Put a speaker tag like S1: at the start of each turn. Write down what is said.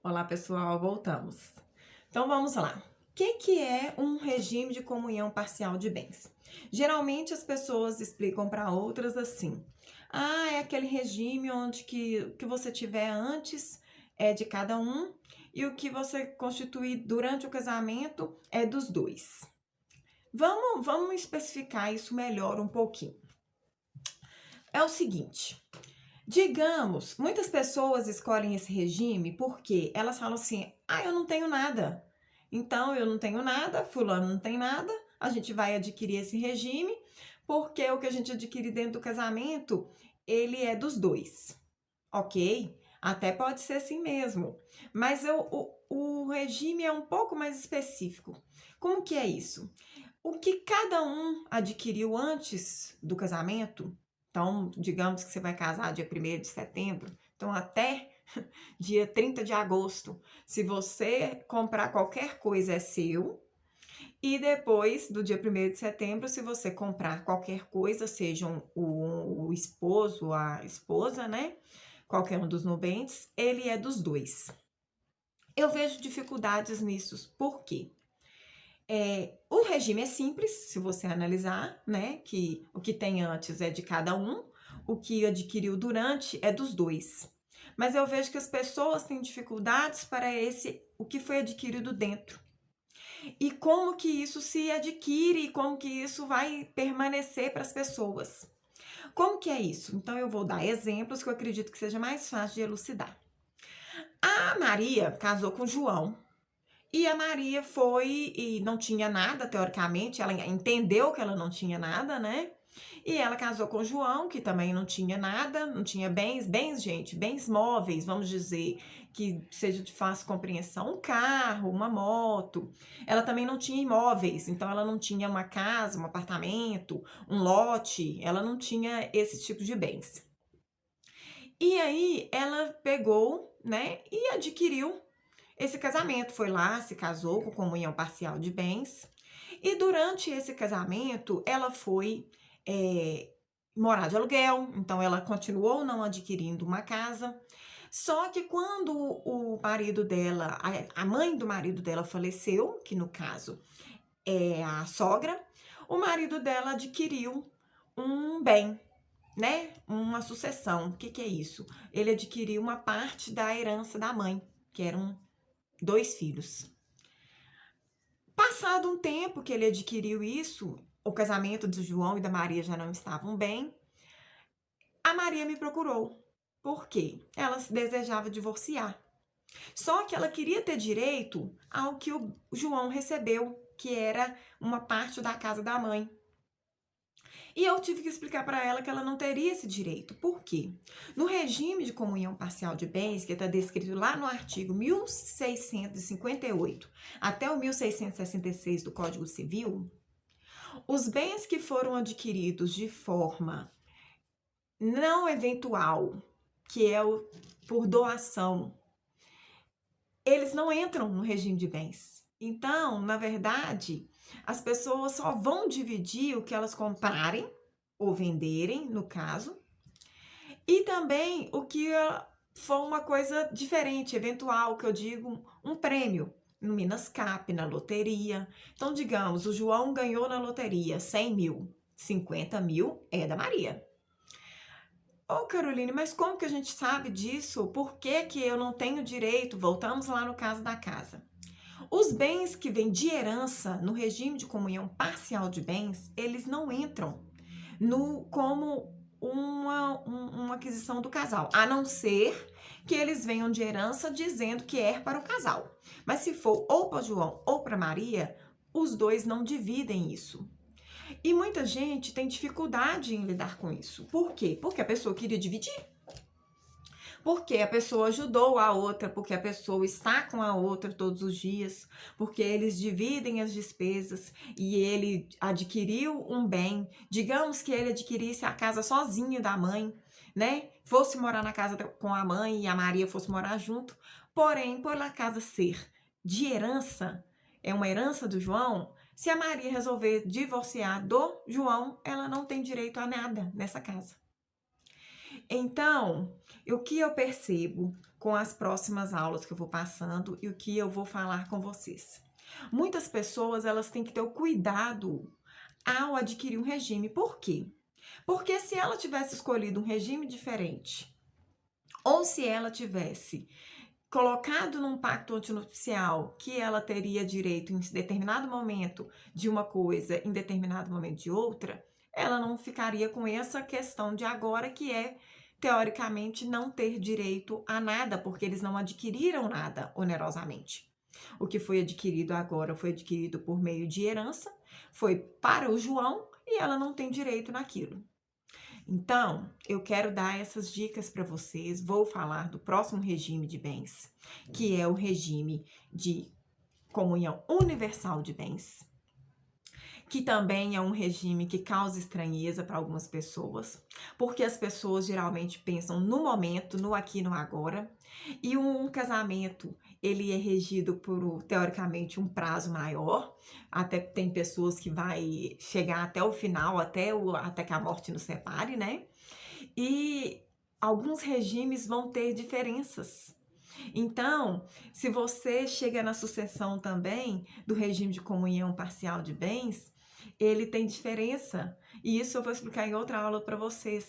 S1: Olá, pessoal, voltamos. Então vamos lá. O que é um regime de comunhão parcial de bens? Geralmente as pessoas explicam para outras assim: é aquele regime onde que você tiver antes é de cada um e o que você constituir durante o casamento é dos dois. Vamos especificar isso melhor um pouquinho. É o seguinte. Digamos, muitas pessoas escolhem esse regime porque elas falam assim: eu não tenho nada. Então, eu não tenho nada, fulano não tem nada, a gente vai adquirir esse regime, porque o que a gente adquire dentro do casamento, ele é dos dois, ok? Até pode ser assim mesmo, mas o regime é um pouco mais específico. Como que é isso? O que cada um adquiriu antes do casamento, então, digamos que você vai casar dia 1º de setembro, então até dia 30 de agosto, se você comprar qualquer coisa é seu, e depois do dia 1º de setembro, se você comprar qualquer coisa, sejam o esposo, a esposa, né? Qualquer um dos nubentes, ele é dos dois. Eu vejo dificuldades nisso, por quê? O regime é simples, se você analisar, né? Que o que tem antes é de cada um, o que adquiriu durante é dos dois. Mas eu vejo que as pessoas têm dificuldades para o que foi adquirido dentro. E como que isso se adquire e como que isso vai permanecer para as pessoas. Como que é isso? Então eu vou dar exemplos que eu acredito que seja mais fácil de elucidar. A Maria casou com João. E a Maria foi e não tinha nada, teoricamente, ela entendeu que ela não tinha nada, né? E ela casou com João, que também não tinha nada, não tinha bens, gente, bens móveis, vamos dizer, que seja de fácil compreensão, um carro, uma moto. Ela também não tinha imóveis, então ela não tinha uma casa, um apartamento, um lote, ela não tinha esse tipo de bens. E aí ela pegou, né, e adquiriu esse casamento, foi lá, se casou com comunhão parcial de bens. E durante esse casamento, ela foi morar de aluguel, então ela continuou não adquirindo uma casa. Só que quando o marido dela, a mãe do marido dela faleceu, que no caso é a sogra, o marido dela adquiriu um bem, né? Uma sucessão. O que é isso? Ele adquiriu uma parte da herança da mãe, que eram 2 filhos. Passado um tempo que ele adquiriu isso, o casamento do João e da Maria já não estavam bem. A Maria me procurou. Por quê? Ela desejava divorciar. Só que ela queria ter direito ao que o João recebeu, que era uma parte da casa da mãe. E eu tive que explicar para ela que ela não teria esse direito. Por quê? No regime de comunhão parcial de bens, que está descrito lá no artigo 1658 até o 1666 do Código Civil, os bens que foram adquiridos de forma não eventual, que é por doação, eles não entram no regime de bens. Então, na verdade, as pessoas só vão dividir o que elas comprarem ou venderem, no caso, e também o que for uma coisa diferente, eventual, que eu digo um prêmio, no Minascap, na loteria. Então, digamos, o João ganhou na loteria 100 mil, 50 mil é da Maria. Caroline, mas como que a gente sabe disso? Por que que eu não tenho direito? Voltamos lá no caso da casa. Os bens que vêm de herança no regime de comunhão parcial de bens, eles não entram como uma aquisição do casal, a não ser que eles venham de herança dizendo que é para o casal. Mas se for ou para João ou para Maria, os dois não dividem isso. E muita gente tem dificuldade em lidar com isso. Por quê? Porque a pessoa queria dividir. Porque a pessoa ajudou a outra, porque a pessoa está com a outra todos os dias, porque eles dividem as despesas e ele adquiriu um bem. Digamos que ele adquirisse a casa sozinho da mãe, né? Fosse morar na casa com a mãe e a Maria fosse morar junto. Porém, por a casa ser de herança, é uma herança do João, se a Maria resolver divorciar do João, ela não tem direito a nada nessa casa. Então, o que eu percebo? com as próximas aulas que eu vou passando e o que eu vou falar com vocês. Muitas pessoas, elas têm que ter o cuidado ao adquirir um regime. Por quê? Porque se ela tivesse escolhido um regime diferente, ou se ela tivesse colocado num pacto antinupcial que ela teria direito em determinado momento de uma coisa, em determinado momento de outra, ela não ficaria com essa questão de agora, que é, teoricamente, não ter direito a nada, porque eles não adquiriram nada onerosamente. O que foi adquirido agora foi adquirido por meio de herança, foi para o João e ela não tem direito naquilo. Então, eu quero dar essas dicas para vocês. Vou falar do próximo regime de bens, que é o regime de comunhão universal de bens, que também é um regime que causa estranheza para algumas pessoas, porque as pessoas geralmente pensam no momento, no aqui e no agora, e um casamento, ele é regido por, teoricamente, um prazo maior, até tem pessoas que vai chegar até o final, até que a morte nos separe, né? E alguns regimes vão ter diferenças. Então, se você chega na sucessão também do regime de comunhão parcial de bens, ele tem diferença. E isso eu vou explicar em outra aula para vocês.